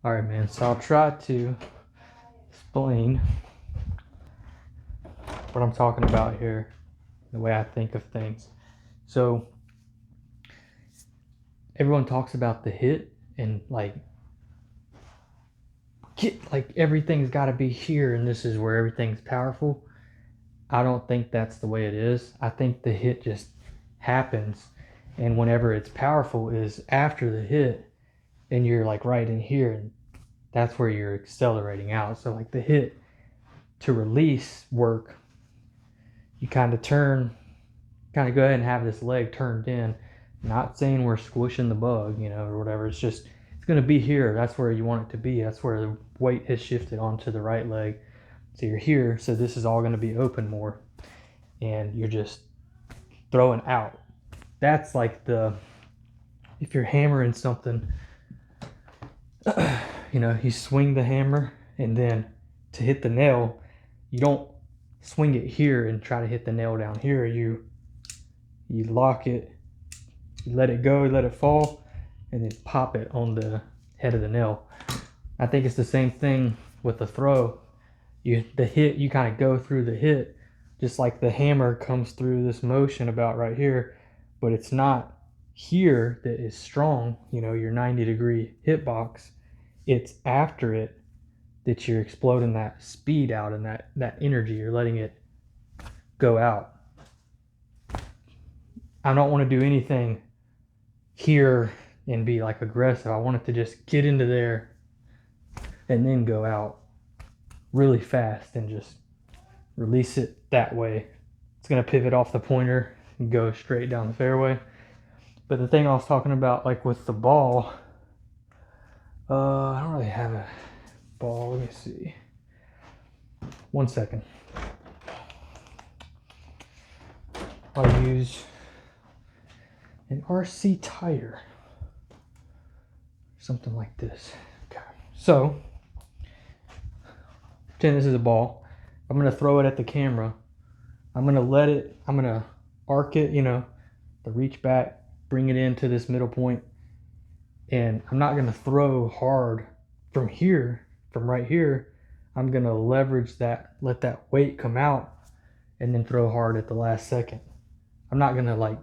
All right, man. So I'll try to explain what I'm talking about here, the way I think of things. So everyone talks about the hit and like everything's got to be here and this is where everything's powerful. I don't think that's the way it is. I think the hit just happens, and whenever it's powerful is after the hit, and you're like right in here, and that's where you're accelerating out. So like the hit to release work, you kind of go ahead and have this leg turned in. Not saying we're squishing the bug, or whatever. It's just it's going to be here. That's where you want it to be. That's where the weight has shifted onto the right leg. So you're here. So this is all going to be open more, and you're just throwing out. That's like if you're hammering something, you swing the hammer, and then to hit the nail, you don't swing it here and try to hit the nail down here. You lock it, you let it go, let it fall, and then pop it on the head of the nail. I think it's the same thing with the throw. The hit, you kind of go through the hit, just like the hammer comes through this motion about right here, but it's not here that is strong, your 90-degree hitbox. It's after it that you're exploding that speed out and that energy. You're letting it go out. I don't want to do anything here and be like aggressive. I want it to just get into there and then go out really fast and just release it that way. It's going to pivot off the pointer and go straight down the fairway. But the thing I was talking about, like with the ball, I don't really have a ball. Let me see. 1 second. I'll use an RC tire. Something like this. Okay. So, pretend this is a ball. I'm going to throw it at the camera. I'm going to arc it, the reach back, bring it into this middle point. And I'm not going to throw hard from right here. I'm going to leverage that, let that weight come out, and then throw hard at the last second. I'm not going to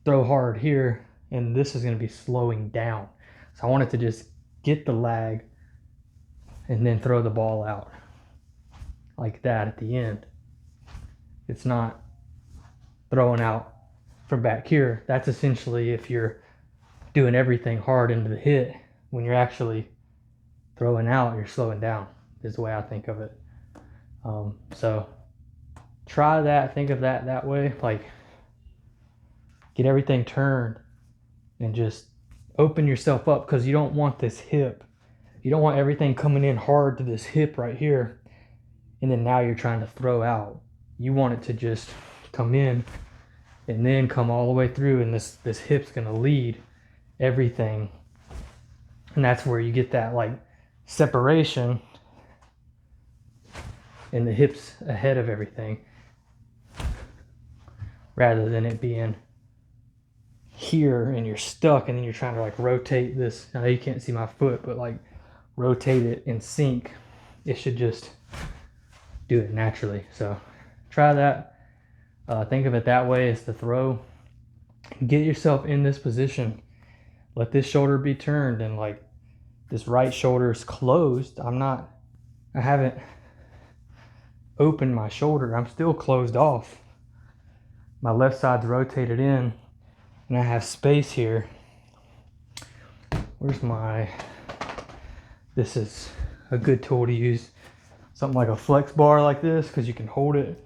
throw hard here, and this is going to be slowing down. So I want it to just get the lag and then throw the ball out like that at the end. It's not throwing out from back here. That's essentially if you're doing everything hard into the hit. When you're actually throwing out, you're slowing down, is the way I think of it. So try that, think of that way, get everything turned and just open yourself up, because you don't want this hip. You don't want everything coming in hard to this hip right here, and then now you're trying to throw out. You want it to just come in and then come all the way through, and this hip's gonna lead everything. And that's where you get that separation, and the hips ahead of everything, rather than it being here and you're stuck and then you're trying to rotate this. I know you can't see my foot, but rotate it in sync. It should just do it naturally. So try that. Think of it that way as the throw. Get yourself in this position. Let this shoulder be turned, and this right shoulder is closed. I haven't opened my shoulder. I'm still closed off. My left side's rotated in, and I have space here. This is a good tool to use. Something like a flex bar like this, because you can hold it,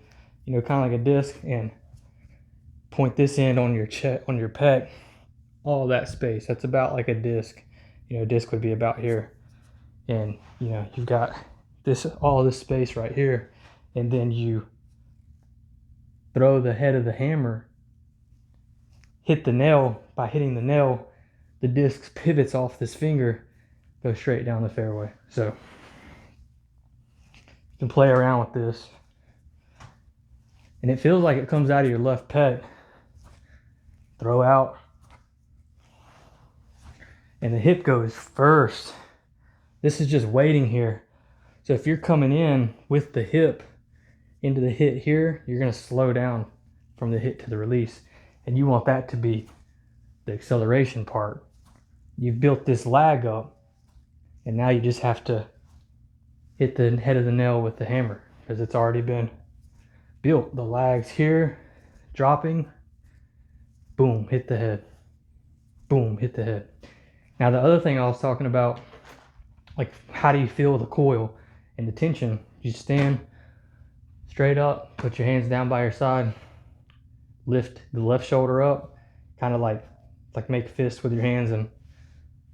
kind of like a disc, and point this end on your pec. All that space. That's about like a disc. A disc would be about here. And, you've got all this space right here. And then you throw the head of the hammer, hit the nail. By hitting the nail, the disc pivots off this finger, goes straight down the fairway. So you can play around with this. And it feels like it comes out of your left pec. Throw out. And the hip goes first. This is just waiting here. So if you're coming in with the hip into the hit here, you're going to slow down from the hit to the release. And you want that to be the acceleration part. You've built this lag up, and now you just have to hit the head of the nail with the hammer because it's already been built. The lag's here, dropping, boom, hit the head, boom, hit the head. Now the other thing I was talking about, like how do you feel the coil and the tension? You stand straight up, put your hands down by your side, lift the left shoulder up, kind of like make fists with your hands and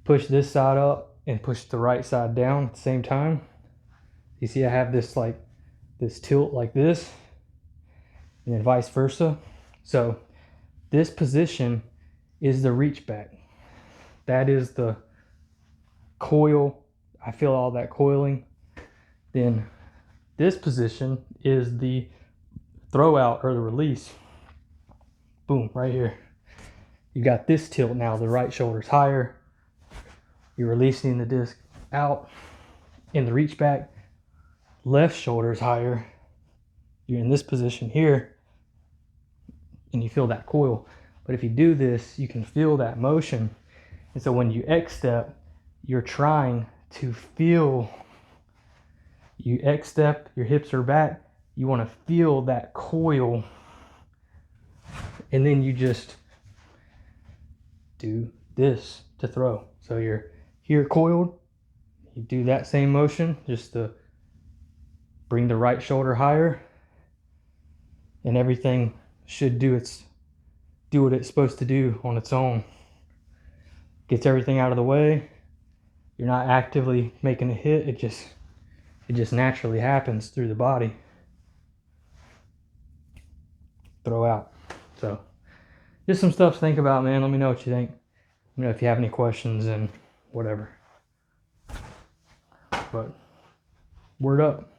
push this side up and push the right side down at the same time. You see I have this like this tilt like this, and then vice versa. So this position is the reach back. That is the coil. I feel all that coiling. Then this position is the throw out or the release. Boom, right here. You got this tilt now. The right shoulder's higher. You're releasing the disc out in the reach back. Left shoulder's higher. You're in this position here, and you feel that coil. But if you do this, you can feel that motion. And so when you X step, you're trying to feel, you X step, your hips are back, you want to feel that coil, and then you just do this to throw. So you're here coiled, you do that same motion just to bring the right shoulder higher, and everything should do what it's supposed to do on its own. Gets everything out of the way. You're not actively making a hit. It just naturally happens through the body. Throw out. So just some stuff to think about, man. Let me know what you think. Let me know if you have any questions and whatever. But word up.